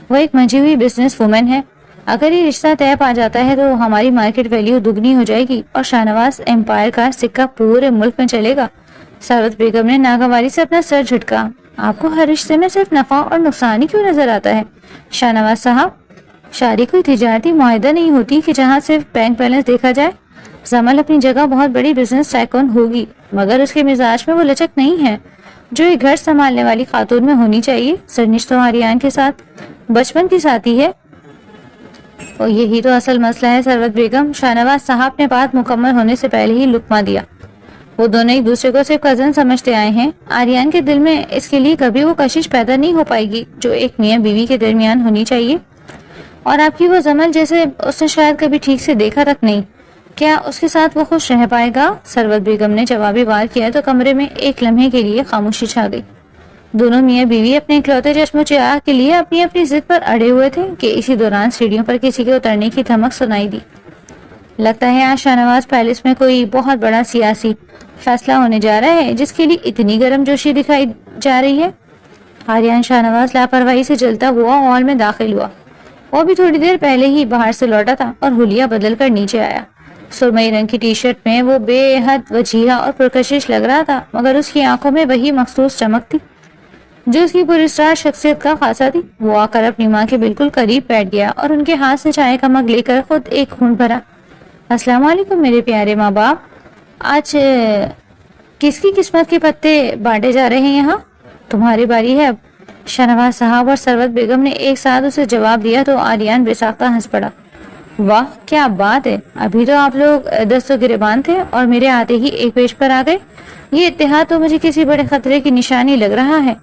وہ ایک منجھی ہوئی بزنس وومن ہے۔ اگر یہ رشتہ طے پا جاتا ہے تو ہماری مارکیٹ ویلیو دگنی ہو جائے گی اور شاہ نواز امپائر کا سکہ پورے ملک میں چلے گا۔ ثروت بیگم نے ناگواری سے اپنا سر جھٹکا۔ آپ کو ہر رشتے میں صرف نفع اور نقصان ہی کیوں نظر آتا ہے شاہ نواز صاحب؟ شادی کوئی تجارتی معاہدہ نہیں ہوتی کہ جہاں صرف بینک بیلنس دیکھا جائے۔ زمل اپنی جگہ بہت بڑی بزنس ٹائکون ہوگی، مگر اس کے مزاج میں وہ لچک نہیں ہے جو ایک گھر سنبھالنے والی خاتون میں ہونی چاہیے۔ زرنش تو آریان کے ساتھ بچپن کی ساتھی ہے، اور یہی تو اصل مسئلہ ہے ثروت بیگم۔ شاہ نواز صاحب نے بات مکمل ہونے سے پہلے ہی لقمہ دیا۔ وہ دونوں ایک دوسرے کو صرف کزن سمجھتے آئے ہیں۔ آریان کے دل میں اس کے لیے کبھی وہ کشش پیدا نہیں ہو پائے گی جو ایک میاں بیوی کے درمیان ہونی چاہیے۔ اور آپ کی وہ زمل جیسے اس نے شاید کبھی ٹھیک سے دیکھا تک نہیں، کیا اس کے ساتھ وہ خوش رہ پائے گا؟ ثروت بیگم نے جوابی وار کیا تو کمرے میں ایک لمحے کے لیے خاموشی چھا گئی۔ دونوں میاں بیوی اپنے اکلوتے چشم و چراغ کے لیے اپنی اپنی ضد پر اڑے ہوئے تھے کہ اسی دوران سیڑھیوں پر کسی کے اترنے کی دھمک سنائی دی۔ لگتا ہے آج شاہ نواز پیلس میں کوئی بہت بڑا سیاسی فیصلہ ہونے جا رہا ہے جس کے لیے اتنی گرم جوشی دکھائی جا رہی ہے۔ آریان شاہ نواز لاپرواہی سے جلتا ہوا ہال میں داخل ہوا۔ وہ بھی تھوڑی دیر پہلے ہی باہر سے لوٹا تھا اور حلیہ بدل کر نیچے آیا۔ سرمئی رنگ کی ٹی شرٹ میں وہ بے حد وجیہہ اور پرکشش لگ رہا تھا، مگر اس کی آنکھوں میں وہی مخصوص چمک تھی جو اس کی پراسرار شخصیت کا خاصہ تھی۔ وہ آ کر اپنی ماں کے بالکل قریب بیٹھ گیا اور ان کے ہاتھ سے چائے کا مگ لے کر خود ایک گھونٹ بھرا۔ السلام علیکم میرے پیارے ماں باپ، آج کس کی قسمت کے پتے بانٹے جا رہے ہیں یہاں؟ تمہاری باری ہے اب، شاہ نواز صاحب اور ثروت بیگم نے ایک ساتھ اسے جواب دیا تو آریان بے ساختہ ہنس پڑا۔ واہ کیا بات ہے، ابھی تو آپ لوگ دست و گریبان تھے اور میرے آتے ہی ایک پیش پر آ گئے۔ یہ اتحاد تو مجھے کسی بڑے خطرے کی نشانی لگ رہا ہے۔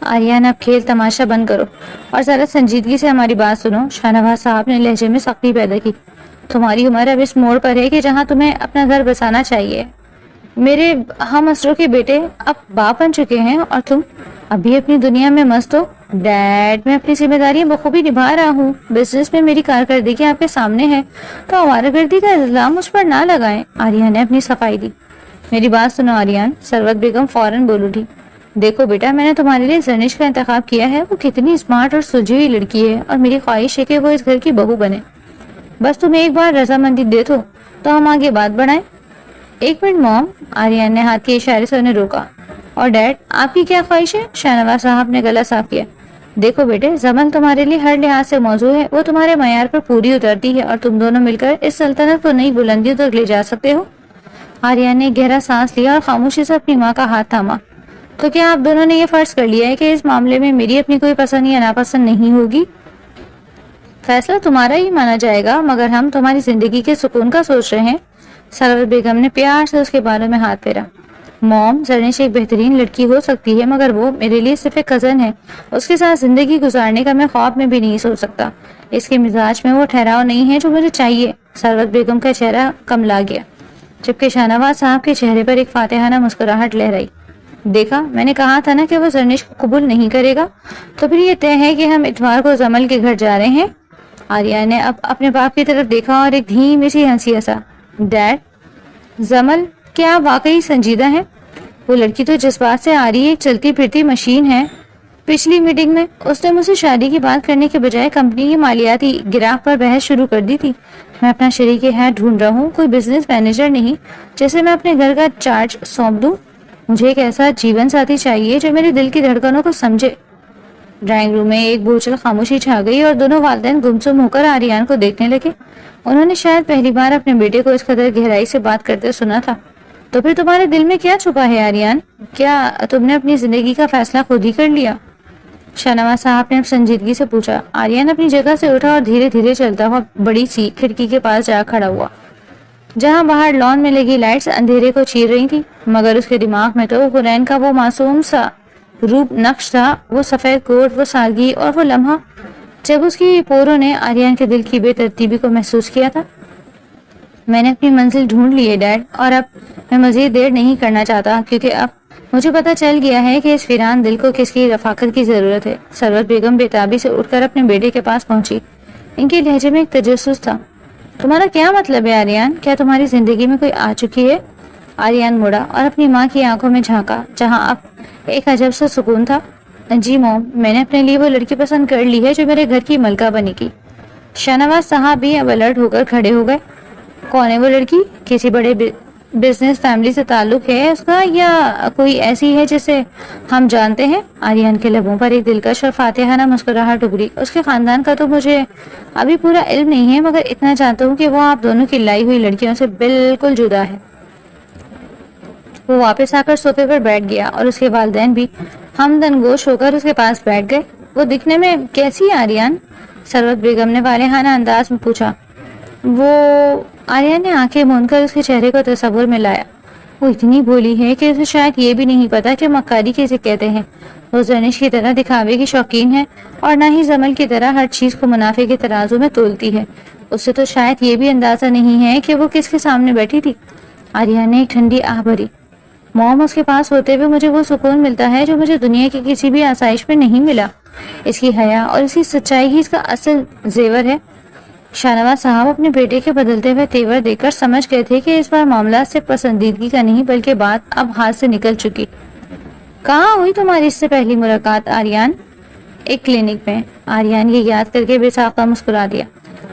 آریان اب کھیل تماشا بند کرو اور ذرا سنجیدگی سے ہماری بات سنو، شاہ نواز صاحب نے لہجے میں سختی پیدا کی۔ تمہاری عمر اب اس موڑ پر ہے کہ جہاں تمہیں اپنا گھر بسانا چاہیے۔ میرے ہم اسروں کے بیٹے اب باپ بن چکے ہیں اور تم ابھی اپنی دنیا میں مست ہو۔ ڈیڈ میں اپنی ذمہ داریاں بخوبی نبھا رہا ہوں، بزنس میں میری کارکردگی آپ کے سامنے ہے، تو آوارہ گردی کا الزام مجھ پر نہ لگائیں۔ آریان نے اپنی صفائی دی۔ میری بات سنو آریان، ثروت بیگم فوراً بول اٹھی۔ دیکھو بیٹا، میں نے تمہارے لیے زرنش کا انتخاب کیا ہے، وہ کتنی اسمارٹ اور سلجھی ہوئی لڑکی ہے اور میری خواہش ہے کہ وہ اس گھر کی بہو بنے۔ بس تم ایک بار رضامندی دے دو تو ہم آگے بات بڑھائیں۔ ایک منٹ موم، آریان نے ہاتھ کے اشارے سے انہیں روکا۔ اور ڈیڈ آپ کی کیا خواہش ہے؟ شاہ نواز صاحب نے گلا صاف کیا۔ دیکھو بیٹے، زمن تمہارے لیے ہر لحاظ سے موضوع ہے، وہ تمہارے معیار پر پوری اترتی ہے اور تم دونوں مل کر اس سلطنت کو نئی بلندیوں تک لے جا سکتے ہو۔ آریان نے گہرا سانس لیا اور خاموشی سے اپنی ماں کا ہاتھ تھاما۔ تو کیا آپ دونوں نے یہ فرض کر لیا ہے کہ اس معاملے میں میری اپنی کوئی پسند یا ناپسند نہیں ہوگی؟ فیصلہ تمہارا ہی مانا جائے گا، مگر ہم تمہاری زندگی کے سکون کا سوچ رہے ہیں۔ ثروت بیگم نے پیار سے اس کے بالوں میں ہاتھ پھیرا۔ موم، زرنش ایک بہترین لڑکی ہو سکتی ہے، مگر وہ میرے لیے صرف ایک کزن ہے۔ اس کے ساتھ زندگی گزارنے کا میں خواب میں بھی نہیں سوچ سکتا۔ اس کے مزاج میں وہ ٹھہراؤ نہیں ہے جو مجھے چاہیے۔ ثروت بیگم کا چہرہ کملا گیا، جبکہ شاہ نواز صاحب کے چہرے پر ایک فاتحانہ مسکراہٹ لہرائی۔ دیکھا، میں نے کہا تھا نا کہ وہ زرنش کو قبول نہیں کرے گا، تو پھر یہ طے ہے کہ ہم اتوار کو زمل کے گھر جا رہے ہیں۔ آریان نے اب اپنے باپ کی طرف دیکھا اور ایک دھیمی سی ہنسی ہنسا۔ ڈیڈ، زمل کیا واقعی سنجیدہ ہے؟ وہ لڑکی تو جذبات سے آ رہی ایک چلتی پھرتی مشین ہے۔ پچھلی میٹنگ میں اس نے مجھ سے شادی کی بات کرنے کے بجائے کمپنی کی مالیاتی گراف پر بحث شروع کر دی تھی۔ میں اپنا شریک حیات ڈھونڈ رہا ہوں، کوئی بزنس مینیجر نہیں جیسے میں اپنے گھر کا چارج سونپ دوں۔ مجھے ایک ایسا جیون ساتھی چاہیے جو میرے دل کی دھڑکنوں کو سمجھے۔ ڈرائنگ روم میں ایک بوجھل خاموشی چھا گئی اور دونوں والدین گمسم ہو کر آریان کو دیکھنے لگے. انہوں نے شاید پہلی بار اپنے بیٹے کو اس قدر گہرائی سے بات کرتے سنا تھا. تو پھر تمہارے دل میں کیا چھپا ہے آریان؟ کیا تم نے اپنی زندگی کا فیصلہ خود ہی کر لیا؟ شاہنواز صاحب نے سنجیدگی سے پوچھا. آریان اپنی جگہ سے اٹھا اور دھیرے دھیرے چلتا ہوا بڑی سی کھڑکی کے پاس جا کھڑا ہوا جہاں باہر لان میں لگی لائٹس اندھیرے کو چیر رہی تھی، مگر اس کے دماغ میں تو حرین کا وہ معصوم سا روپ نقش تھا، وہ سفید کوٹ، وہ سادگی اور وہ لمحہ جب اس کی پوروں نے آریان کے دل کی بے ترتیبی کو محسوس کیا تھا. میں نے اپنی منزل ڈھونڈ لی ہے ڈیڈ، اور اب میں مزید دیر نہیں کرنا چاہتا کیونکہ اب مجھے پتہ چل گیا ہے کہ اس ویران دل کو کس کی رفاقت کی ضرورت ہے. ثروت بیگم بےتابی سے اٹھ کر اپنے بیٹے کے پاس پہنچی. ان کے لہجے میں ایک تجسس تھا. تمہارا کیا مطلب ہے آریان؟ کیا تمہاری زندگی میں کوئی آ چکی ہے؟ آریان مڑا اور اپنی ماں کی آنکھوں میں جھانکا جہاں اب ایک عجب سا سکون تھا. جی موم، میں نے اپنے لیے وہ لڑکی پسند کر لی ہے جو میرے گھر کی ملکہ بنے گی. شاہنواز صاحب بھی اب الرٹ ہو کر کھڑے ہو گئے. کون ہے وہ لڑکی؟ کسی بڑے بزنس فیملی سے تعلق ہے اس کا، یا کوئی ایسی ہے جسے ہم جانتے ہیں؟ آریان کے لبوں پر ایک دلکش اور فاتحانہ مسکراہٹ ابھری. اس کے خاندان کا تو مجھے ابھی پورا علم نہیں ہے، مگر اتنا جانتا ہوں کہ وہ آپ دونوں کی لائی ہوئی لڑکیوں سے بالکل جدا ہے. وہ واپس آ کر صوفے پر بیٹھ گیا اور اس کے والدین بھی ہمدن گوش ہو کر اس کے پاس بیٹھ گئے. وہ دکھنے میں کیسی ہے آریان؟ ثروت بیگم نے والہانہ انداز میں پوچھا. وہ آریان نے آنکھیں موند کر اس کے چہرے کو تصور میں لایا. وہ اتنی بھولی ہے کہ اسے شاید یہ بھی نہیں پتا کہ مکاری کسے کہتے ہیں. وہ زرنش کی طرح دکھاوے کی شوقین ہے اور نہ ہی زمل کی طرح ہر چیز کو منافع کے ترازو میں تولتی ہے. اسے تو شاید یہ بھی اندازہ نہیں ہے کہ وہ کس کے سامنے بیٹھی تھی. آریان نے ایک ٹھنڈی آہ بھری. موم، اس کے پاس ہوتے ہوئے مجھے وہ سکون ملتا ہے جو مجھے دنیا کی کسی بھی آسائش میں نہیں ملا. اس کی حیا اور اس کی سچائی ہی اس کا اصل زیور ہے. شاہنواز صاحب اپنے بیٹے کے بدلتے ہوئے تیور دیکھ کر سمجھ گئے تھے کہ اس بار معاملہ صرف پسندیدگی کا نہیں بلکہ بات اب ہاتھ سے نکل چکی. کہاں ہوئی تمہاری اس سے پہلی ملاقات آریان؟ ایک کلینک میں. آریان یہ یاد کر کے بے ساختہ مسکرا دیا.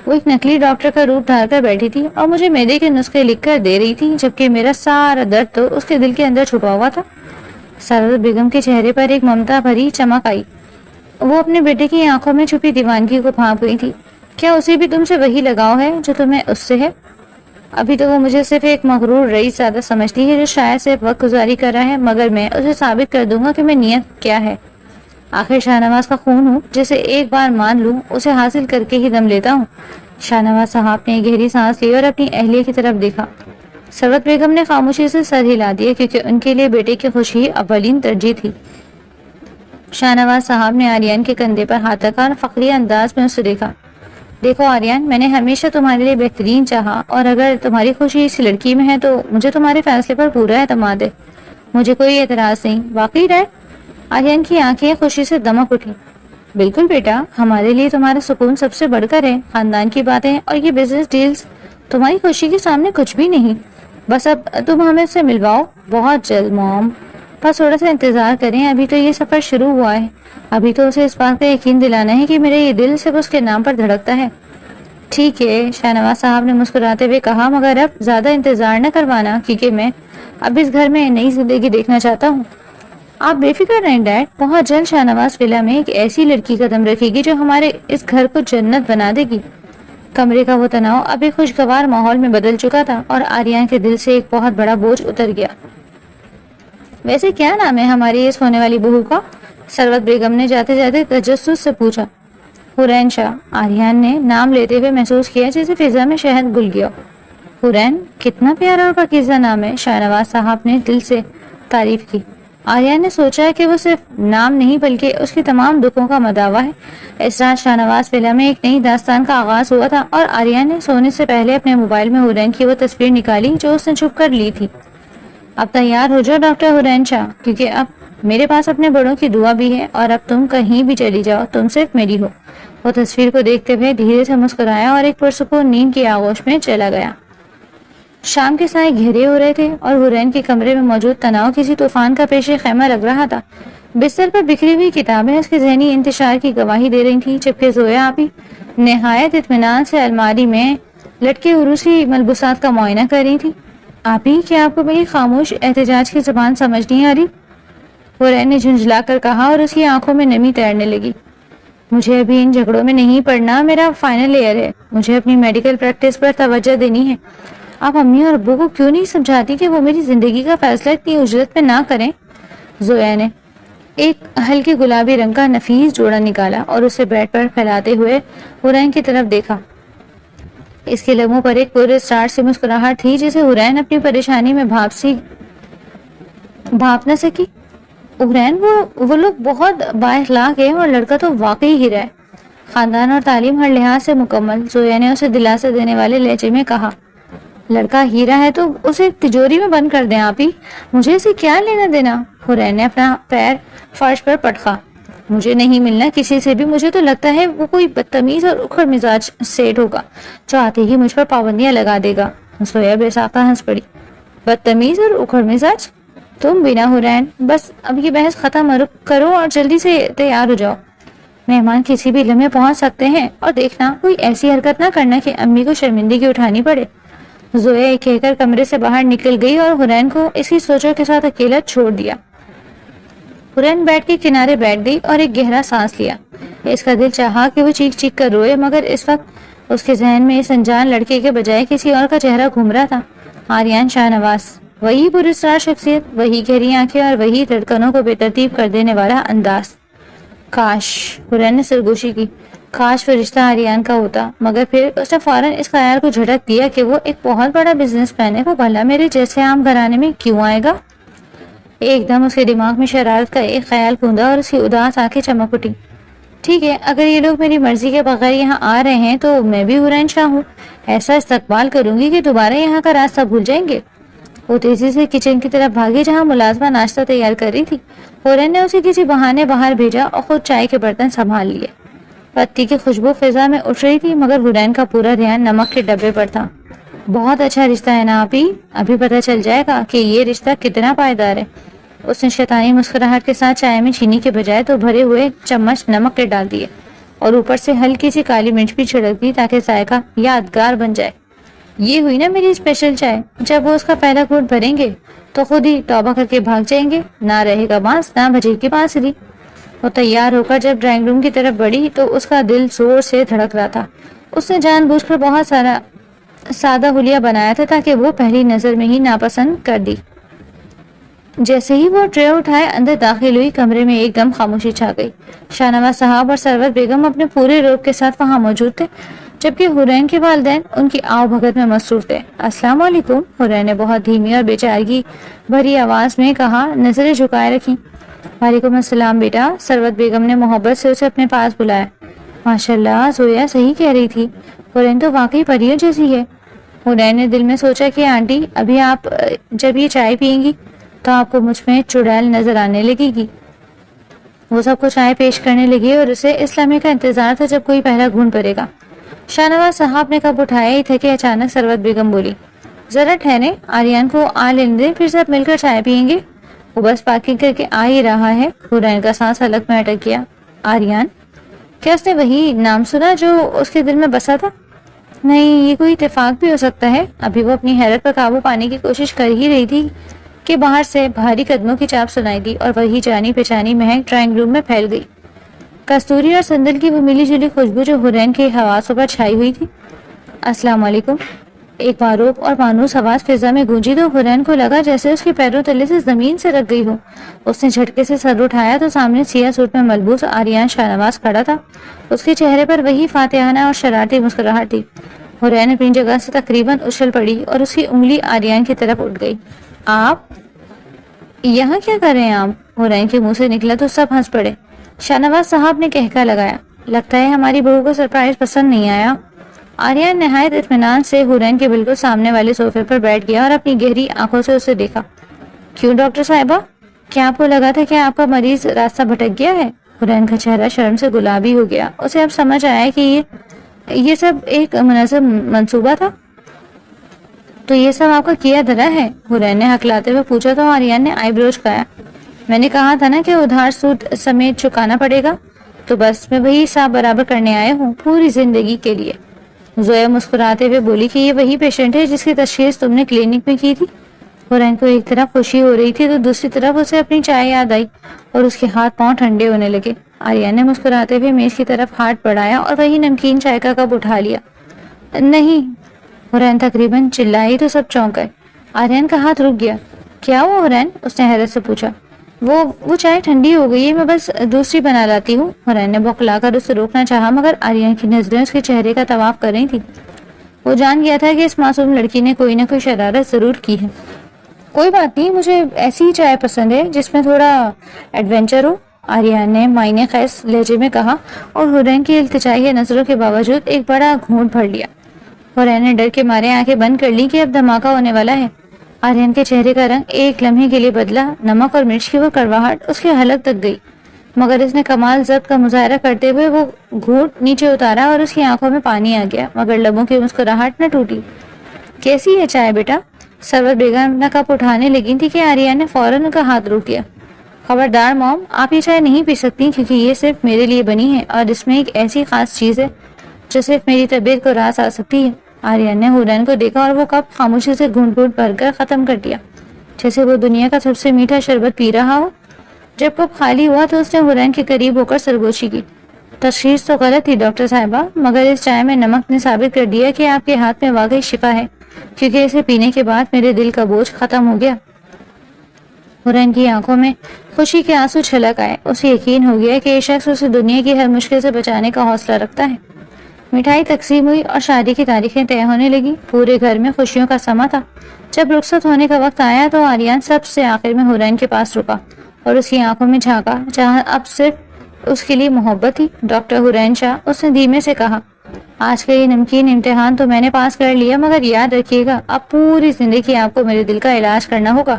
وہ ایک نکلی ڈاکٹر کا روپ دھار کر بیٹھی تھی اور مجھے معدے کے نسخے لکھ کر دے رہی تھی، جبکہ میرا سارا درد تو اس کے دل کے اندر چھپا ہوا تھا. ثروت بیگم کے چہرے پر ایک ممتا بھری چمک آئی. وہ اپنے بیٹے کی آنکھوں میں چھپی دیوانگی کو بھانپ گئی تھی. کیا اسے بھی تم سے وہی لگاؤ ہے جو تمہیں اس سے ہے؟ ابھی تو وہ مجھے صرف ایک مغرور رئیس زیادہ سمجھتی ہے جو شاید صرف وقت گزاری کر رہا ہے، مگر میں اسے ثابت کر دوں گا کہ میں نیت کیا ہے. آخر شاہنواز کا خون ہوں، جسے ایک بار مان لوں اسے حاصل کر کے ہی دم لیتا ہوں. شاہنواز صاحب نے گہری سانس لی اور اپنی اہلیہ کی طرف دیکھا. ثروت بیگم نے خاموشی سے سر ہلا دیا کیونکہ ان کے لیے بیٹے کی خوشی اولین ترجیح تھی. شاہنواز صاحب نے آریان کے کندھے پر ہاتھ رکھا اور فخری انداز میں اسے دیکھا. دیکھو آریان، میں نے ہمیشہ تمہارے لیے بہترین چاہا، اور اگر تمہاری خوشی اس لڑکی میں ہے تو مجھے تمہارے فیصلے پر پورا اعتماد ہے. مجھے کوئی اعتراض نہیں. واقعی ڈیڈ؟ آریان کی آنکھیں خوشی سے دمک اٹھی. بالکل بیٹا، ہمارے لیے تمہارا سکون سب سے بڑھ کر ہے. خاندان کی باتیں اور یہ بزنس ڈیلز تمہاری خوشی کے سامنے کچھ بھی نہیں. بس اب تم ہمیں سے ملواؤ بہت جلد موم. بس تھوڑا سا انتظار کریں، ابھی تو یہ سفر شروع ہوا ہے. ابھی تو اسے اس بات کا یقین دلانا ہے کہ میرا یہ دل صرف اس کے نام پر دھڑکتا ہے. ٹھیک ہے، شاہنواز صاحب نے مسکراتے ہوئے کہا، مگر اب زیادہ انتظار نہ کروانا کیونکہ میں اب اس گھر میں نئی زندگی دیکھنا چاہتا ہوں. آپ بے فکر رہیں ڈیڈ، بہت جلد شاہنواز ولا میں ایک ایسی لڑکی قدم رکھے گی جو ہمارے اس گھر کو جنت بنا دے گی. کمرے کا وہ تناؤ اب ایک خوشگوار ماحول میں بدل چکا تھا اور آریان کے دل سے ایک بہت بڑا بوجھ اتر گیا. ویسے کیا نام ہے ہماری اس ہونے والی بہو کا؟ ثروت بیگم نے جاتے جاتے تجسس سے پوچھا. حرین شاہ. آریان نے نام لیتے ہوئے محسوس کیا جیسے فضا میں شہد گل گیا. حرین، کتنا پیارا اور پاکیزہ نام ہے. شاہنواز صاحب نے دل سے تعریف کی. آریان نے سوچا کہ وہ صرف نام نہیں بلکہ اس کی تمام دکھوں کا مداوا ہے. اس رات شاہنواز ولا میں ایک نئی داستان کا آغاز ہوا تھا اور آریان نے سونے سے پہلے اپنے موبائل میں حرین کی وہ تصویر نکالی جو اس نے چھپ کر لی تھی. اب تیار ہو جاؤ ڈاکٹر حرین شاہ، کیونکہ اب میرے پاس اپنے بڑوں کی دعا بھی ہے، اور اب تم کہیں بھی چلی جاؤ تم صرف میری ہو. وہ تصویر کو دیکھتے ہوئے دھیرے سے مسکرایا اور ایک پرسکون نیند کی آغوش میں چلا گیا. شام کے سائے گہرے ہو رہے تھے اور حرین کے کمرے میں موجود تناؤ کسی طوفان کا پیش خیمہ لگ رہا تھا. بستر پر بکھری ہوئی کتابیں اس کے ذہنی انتشار کی گواہی دے رہی تھیں، جبکہ زویا آپی نہایت اطمینان سے الماری میں لٹکے عروسی ملبوسات کا معائنہ کر رہی تھی. آپی، کیا آپ کو میری خاموش احتجاج کی زبان سمجھ نہیں آ رہی؟ حرین نے جھنجھلا کر کہا اور اس کی آنکھوں میں نمی تیرنے لگی. مجھے ابھی ان جھگڑوں میں نہیں پڑنا، میرا فائنل ایئر ہے، مجھے اپنی میڈیکل پریکٹس پر توجہ دینی ہے۔ آپ امی اور ابو کو کیوں نہیں سمجھاتی کہ وہ میری زندگی کا فیصلہ اتنی اجرت میں نہ کریں؟ زویا نے ایک ہلکے گلابی رنگ کا نفیس جوڑا نکالا اور اسے بیڈ پر پھیلاتے ہوئے حرین کی طرف دیکھا۔ اس کے لبوں پر ایک پورے اسٹار سے مسکراہٹ تھی جسے حرین اپنی پریشانی میں بھاپ نہ سکی۔ حرین وہ لوگ بہت بااخلاق ہے اور لڑکا تو واقعی ہیرا ہے، خاندان اور تعلیم ہر لحاظ سے مکمل۔ زویا نے اسے دلاسا دینے والے لہجے میں کہا، لڑکا ہیرا ہے تو اسے تجوری میں بند کر دیں آپ ہی، مجھے اسے کیا لینا دینا؟ حرین نے اپنا پیر فرش پر پٹکا۔ مجھے نہیں ملنا کسی سے بھی، مجھے تو لگتا ہے وہ کوئی بدتمیز اور اکھڑ مزاج سیٹ ہوگا جو آتے ہی مجھ پر پابندیاں لگا دے گا۔ زویا بے ساختہ ہنس پڑی۔ بدتمیز اور اکھڑ مزاج؟ تم بنا حرین، بس اب یہ بحث ختم کرو اور جلدی سے تیار ہو جاؤ، مہمان کسی بھی لمحے پہنچ سکتے ہیں، اور دیکھنا کوئی ایسی حرکت نہ کرنا کہ امی کو شرمندگی اٹھانی پڑے۔ زویا یہ کہہ کر کمرے سے باہر نکل گئی اور حرین کو اس کی سوچوں کے ساتھ اکیلا چھوڑ دیا۔ حرین بیڈ کے کنارے بیٹھ گئی اور ایک گہرا سانس لیا۔ اس کا دل چاہا کہ وہ چیخ چیخ کر روئے، مگر اس وقت اس کے ذہن میں اس انجان لڑکے کے بجائے کسی اور کا چہرہ گھوم رہا تھا۔ آریان شاہ نواز، وہی پراسرار شخصیت، وہی گہری آنکھیں اور وہی دھڑکنوں کو بے ترتیب کر دینے والا انداز۔ کاش، حرین نے سرگوشی کی، کاش وہ رشتہ آریان کا ہوتا، مگر پھر اس نے فوراً اس خیال کو جھٹک دیا کہ وہ ایک بہت بڑا بزنس مین ہے، وہ بھلا میرے جیسے عام گھرانے میں کیوں آئے گا؟ ایک دم اس کے دماغ میں شرارت کا ایک خیال پھوندا اور اس کی اداس آنکھیں چمک اٹھی۔ ٹھیک ہے، اگر یہ لوگ میری مرضی کے بغیر یہاں آ رہے ہیں تو میں بھی حرین شاہ ہوں، ایسا استقبال کروں گی کہ دوبارہ یہاں کا راستہ بھول جائیں گے۔ وہ تیزی سے کچن کی طرف بھاگی جہاں ملازمہ ناشتہ تیار کر رہی تھی۔ حرین نے اسے کسی بہانے باہر بھیجا اور خود چائے کے برتن سنبھال لیے۔ پتی کی خوشبو فضا میں اٹھ رہی تھی، مگر حرین کا پورا دھیان نمک کے ڈبے پر تھا۔ بہت اچھا رشتہ ہے نا آپی، ابھی پتہ چل جائے گا کہ یہ رشتہ کتنا پائیدار ہے۔ اس نے شیطانی مسکراہٹ کے ساتھ چائے میں چینی کے بجائے تو بھرے ہوئے چمچ نمک کے ڈال دیے اور اوپر سے ہلکی سی کالی مرچ بھی چھڑک دی تاکہ ذائقہ یادگار بن جائے۔ یہ ہوئی نا میری اسپیشل چائے، جب وہ اس کا پہلا گھونٹ بھریں گے تو خود ہی توبہ کر کے بھاگ جائیں گے، نہ رہے گا بانس نہ بجے گی بانسری۔ وہ تیار ہو کر جب ڈرائنگ روم کی طرف بڑھی تو اس کا دل زور سے دھڑک رہا تھا۔ اس نے جان بوجھ کر بہت سارا سادہ حلیہ بنایا تھا تاکہ وہ پہلی نظر میں ہی ناپسند کر دی۔ جیسے ہی وہ ٹرے اٹھائے اندر داخل ہوئی، کمرے میں ایک دم خاموشی چھا گئی۔ شاہنواز صاحب اور سرور بیگم اپنے پورے روب کے ساتھ وہاں موجود تھے، جبکہ حرین کے والدین ان کی آؤ بھگت میں مصروف تھے۔ السلام علیکم، حرین نے بہت دھیمی اور بے چارگی بھری آواز میں کہا، نظریں جھکائے رکھی۔ وعلیکم السلام بیٹا، سروت بیگم نے محبت سے اسے اپنے پاس بلایا۔ ماشاءاللہ، زویا صحیح کہہ رہی تھی، حرین تو واقعی پریوں جیسی ہے۔ حرین نے دل میں سوچا کہ آنٹی ابھی آپ جب یہ چائے پئیں گی تو آپ کو مجھ میں چڑیل نظر آنے لگے گی۔ وہ سب کو چائے پیش کرنے لگی اور اسے اس لمحے کا انتظار تھا جب کوئی پہلا گھونٹ بھرے گا۔ شاہنواز صاحب نے کب اٹھایا ہی تھا کہ اچانک سروت بیگم بولی، ذرا ٹھہریں، آریان کو آ لینے دیں، پھر سب مل کر چائے پئیں گے، وہ بس پارکنگ کر کے آ ہی رہا ہے۔ حرین کا سانس حلق میں اٹک گیا۔ آریان؟ کیا اس نے وہی نام سنا جو اس کے دل میں بسا تھا؟ نہیں، یہ کوئی اتفاق بھی ہو سکتا ہے۔ ابھی وہ اپنی حیرت پر قابو پانے کی کوشش کر ہی رہی تھی کہ باہر سے بھاری قدموں کی چاپ سنائی دی اور وہی جانی پہچانی مہک ڈرائنگ روم میں پھیل گئی۔ کستوری اور سندل کی وہ ملی جلی خوشبو جو حرین کے حواسوں پر چھائی ہوئی تھی۔ السلام علیکم، ایک معروف اور مانوس آواز فضا میں گونجی تو حرین کو لگا جیسے اس کے پیروں تلے سے زمین سے رک گئی ہو۔ اس نے جھٹکے سے سر اٹھایا تو سامنے سیاہ سوٹ میں ملبوس آریان شاہنواز کھڑا تھا۔ اس کے چہرے پر وہی فاتحانہ اور شرارتی مسکراہٹ تھی۔ حرین اپنی جگہ سے تقریباً اچھل پڑی اور اس کی انگلی آریان کی طرف اٹھ گئی۔ آپ یہاں کیا کر رہے ہیں آپ؟ حرین کے منہ سے نکلا تو سب ہنس پڑے۔ شاہنواز صاحب نے کہکا لگایا، لگتا ہے ہماری بہو کو سرپرائز پسند نہیں آیا۔ آریان نہایت اطمینان سے حرین کے بالکل سامنے والے صوفے پر بیٹھ گیا اور اپنی گہری آنکھوں سے اسے دیکھا۔ کیوں ڈاکٹر صاحبہ، کیا آپ کو لگا تھا کہ آپ کا مریض راستہ بھٹک گیا ہے؟ حرین کا چہرہ شرم سے گلابی ہو گیا۔ اسے اب سمجھ آیا کہ یہ سب ایک منظم منصوبہ تھا۔ تو یہ سب آپ کا کیا دھرا ہے؟ حرین نے ہکلاتے ہوئے پوچھا تو آریان نے آئی برو جھکایا۔ میں نے کہا تھا نا کہ ادھار سود سمیت چکانا پڑے گا، تو بس میں وہی حساب برابر کرنے آیا ہوں پوری زندگی کے لیے۔ زویا مسکراتے ہوئے بولی کہ یہ وہی پیشنٹ ہے جس کی تشخیص تم نے کلینک میں کی تھی۔ حرین کو ایک طرف خوشی ہو رہی تھی تو دوسری طرف اسے اپنی چائے یاد آئی اور اس کے ہاتھ پاؤں ٹھنڈے ہونے لگے۔ آریان نے مسکراتے ہوئے میز کی طرف ہاتھ بڑھایا اور وہی نمکین چائے کا کپ اٹھا لیا۔ نہیں، حورین تقریباً چلائی تو سب چونک گئے۔ آریان کا ہاتھ رک گیا۔ کیا ہوا حورین؟ اس نے حیرت سے پوچھا۔ وہ چائے ٹھنڈی ہو گئی ہے، میں بس دوسری بنا لاتی ہوں۔ حورین نے بوکھلا کر اسے روکنا چاہا مگر آریان کی نظریں اس کے چہرے کا طواف کر رہی تھی۔ وہ جان گیا تھا کہ اس معصوم لڑکی نے کوئی نہ کوئی شرارت ضرور کی ہے۔ کوئی بات نہیں، مجھے ایسی ہی چائے پسند ہے جس میں تھوڑا ایڈونچر ہو، آریان نے معنی خیز لہجے میں کہا اور حورین کی التجائی نظروں کے باوجود ایک بڑا گھونٹ بھر لیا۔ حورین نے ڈر کے مارے آنکھیں بند کر لی کہ اب دھماکہ ہونے والا ہے۔ آریان کے چہرے کا رنگ ایک لمحے کے لیے بدلا، نمک اور مرچ کی وہ کڑواہٹ اس کے حلق تک گئی، مگر اس نے کمال ضبط کا مظاہرہ کرتے ہوئے وہ گھونٹ نیچے اتارا اور اس کی آنکھوں میں پانی آ گیا مگر لبوں کی مسکراہٹ نہ ٹوٹی۔ کیسی ہے چائے بیٹا؟ سرور بیگم اپنا کپ اٹھانے لگی تھی کہ آریان نے فوراً ان کا ہاتھ روک دیا۔ خبردار موم، آپ یہ چائے نہیں پی سکتی کیونکہ یہ صرف میرے لیے بنی ہے اور اس میں ایک ایسی خاص چیز ہے جو صرف میری طبیعت کو راس آ سکتی ہے۔ آریان نے حورین کو دیکھا اور وہ کپ خاموشی سے گھونٹ گھونٹ بھر کر ختم کر دیا جیسے وہ دنیا کا سب سے میٹھا شربت پی رہا ہو۔ جب کپ خالی ہوا تو اس نے حورین کے قریب ہو کر سرگوشی کی۔ تشخیص تو غلط تھی ڈاکٹر صاحبہ، مگر اس چائے میں نمک نے ثابت کر دیا کہ آپ کے ہاتھ میں واقعی شفا ہے، کیونکہ اسے پینے کے بعد میرے دل کا بوجھ ختم ہو گیا۔ حورین کی آنکھوں میں خوشی کے آنسو چھلک آئے۔ اسے یقین ہو گیا کہ یہ شخص اسے دنیا کی ہر مشکل سے بچانے کا حوصلہ رکھتا ہے۔ مٹھائی تقسیم ہوئی اور شادی کی تاریخیں طے ہونے لگی۔ پورے گھر میں خوشیوں کا سما تھا۔ جب رخصت ہونے کا وقت آیا تو آریان سب سے آخر میں حورین کے پاس رکا اور اس کی آنکھوں میں جھانکا جہاں اب صرف اس کے لیے محبت تھی۔ ڈاکٹر حورین شاہ، اس نے دھیمے سے کہا، آج کا یہ نمکین امتحان تو میں نے پاس کر لیا مگر یاد رکھیے گا اب پوری زندگی آپ کو میرے دل کا علاج کرنا ہوگا۔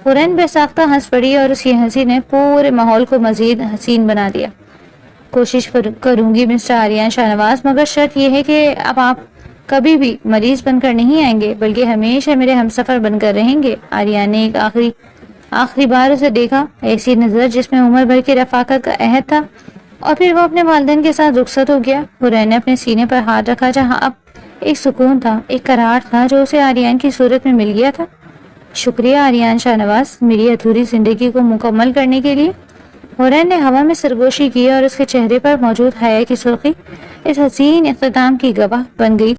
حورین بے ساختہ ہنس پڑی اور اس کی ہنسی نے پورے ماحول کو مزید حسین بنا دیا۔ کوشش کروں گی مسٹر آریان شاہ نواز، مگر شرط یہ ہے کہ اب آپ کبھی بھی مریض بن کر نہیں آئیں گے بلکہ ہمیشہ میرے ہمسفر بن کر رہیں گے۔ آریان نے ایک آخری بار اسے دیکھا، ایسی نظر جس میں عمر بھر کی رفاقت کا عہد تھا، اور پھر وہ اپنے والدین کے ساتھ رخصت ہو گیا۔ حورین نے اپنے سینے پر ہاتھ رکھا جہاں اب ایک سکون تھا، ایک قرار تھا جو اسے آریان کی صورت میں مل گیا تھا۔ شکریہ آریان شاہ نواز، میری ادھوری زندگی کو مکمل کرنے کے لیے۔ حورین نے ہوا میں سرگوشی کی اور اس کے چہرے پر موجود حیا کی سرخی اس حسین اختتام کی گواہ بن گئی۔